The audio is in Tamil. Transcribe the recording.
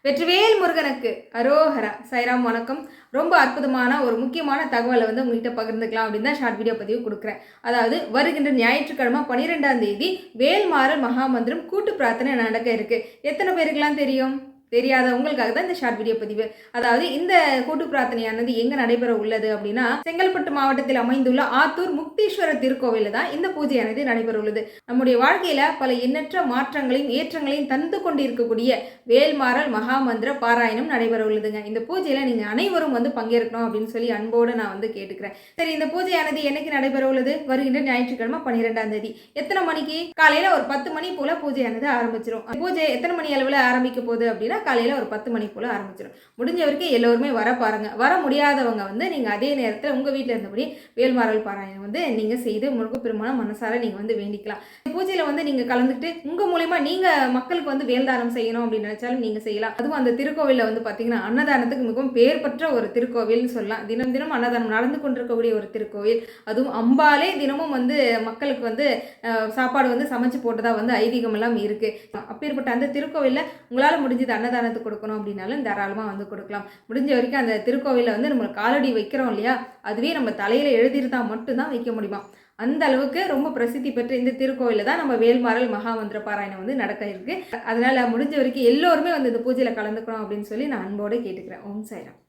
வெற்றிவேல் முருகனுக்கு அரோஹரா. சாய்ராம் வணக்கம். ரொம்ப அற்புதமான ஒரு முக்கியமான தகவலை வந்து உங்ககிட்ட பகிர்ந்துக்கலாம் அப்படின்னு தான் ஷார்ட் வீடியோ பதிவு கொடுக்குறேன். அதாவது வருகின்ற ஞாயிற்றுக்கிழமை 12ஆம் தேதி வேல்மாறல் மகாமந்திரம் கூட்டு பிரார்த்தனை நடக்க இருக்கு. எத்தனை பேருக்கெல்லாம் தெரியும்? தெரியாதவங்களுக்காக தான் இந்த ஷார்ட் வீடியோ பதிவு. அதாவது இந்த கூட்டு பிரார்த்தனையானது எங்க நடைபெற உள்ளது அப்படின்னா, செங்கல்பட்டு மாவட்டத்தில் அமைந்துள்ள ஆத்தூர் முக்தீஸ்வரர் திருக்கோவில தான் இந்த பூஜையானது நடைபெற உள்ளது. நம்முடைய வாழ்க்கையில பல எண்ணற்ற மாற்றங்களையும் ஏற்றங்களையும் தந்து கொண்டிருக்கக்கூடிய வேல்மாறல் மகாமந்திர பாராயணம் நடைபெற உள்ளதுங்க. இந்த பூஜையில நீங்க அனைவரும் வந்து பங்கேற்கணும் அப்படின்னு சொல்லி அன்போடு நான் வந்து கேட்டுக்கிறேன். சரி, இந்த பூஜையானது என்னைக்கு நடைபெற உள்ளது? வருகின்ற ஞாயிற்றுக்கிழமை 12ஆம் தேதி. எத்தனை மணிக்கு? காலையில ஒரு 10 மணி போல பூஜையானது ஆரம்பிச்சிடும். பூஜை எத்தனை மணி அளவில் ஆரம்பிக்க போகுது அப்படின்னா, காலையில ஒரு 10 மணி போல ஆரம்பிச்சிடும். முடிஞ்ச வரைக்கும் எல்லோருமே வர பாருங்க. வர முடியாதவங்க வந்து நீங்க அதே நேரத்தில் உங்க வீட்டில் இருந்தபடி வேல்மாறல் பாராயணம் வந்து நீங்க செய்து முருகப்பெருமான மனசார நீங்க வந்து வேண்டிக்கலாம். பூஜையில வந்து நீங்க கலந்துட்டு உங்க மூலமா நீங்க மக்களுக்கு வந்து வேல்தானம் செய்யணும் அப்படின்னு நினைச்சாலும் நீங்க செய்யலாம். அதுவும் அந்த திருக்கோவில வந்து பாத்தீங்கன்னா அன்னதானத்துக்கு மிகவும் பேர் பெற்ற ஒரு திருக்கோவில்னு சொல்லலாம். தினம் தினம் அன்னதானம் நடந்து கொண்டிருக்கக்கூடிய ஒரு திருக்கோவில். அதுவும் அம்பாலே தினமும் வந்து மக்களுக்கு வந்து சாப்பாடு வந்து சமைச்சு போட்டதா வந்து ஐதீகம் எல்லாம் இருக்கு. அப்பேற்பட்ட அந்த திருக்கோவில்ல உங்களால முடிஞ்சது அன்னதானத்துக்கு கொடுக்கணும் அப்படின்னாலும் தாராளமாக வந்து கொடுக்கலாம். முடிஞ்ச வரைக்கும் அந்த திருக்கோவிலில் வந்து நம்ம காலடி வைக்கிறோம் இல்லையா, அதுவே நம்ம தலையில் எழுதியிருந்தா மட்டும்தான் வைக்க முடியுமா. அந்த அளவுக்கு ரொம்ப பிரசித்தி பெற்ற இந்த திருக்கோவிலில் தான் நம்ம வேல்மாறல் மகாமந்திர பாராயணம் வந்து நடக்க இருக்கு. அதனால முடிஞ்ச வரைக்கும் எல்லோருமே வந்து இந்த பூஜையில் கலந்துக்கணும் அப்படின்னு சொல்லி நான் அன்போடு கேட்டுக்கிறேன். ஓம் சாய்ராம்.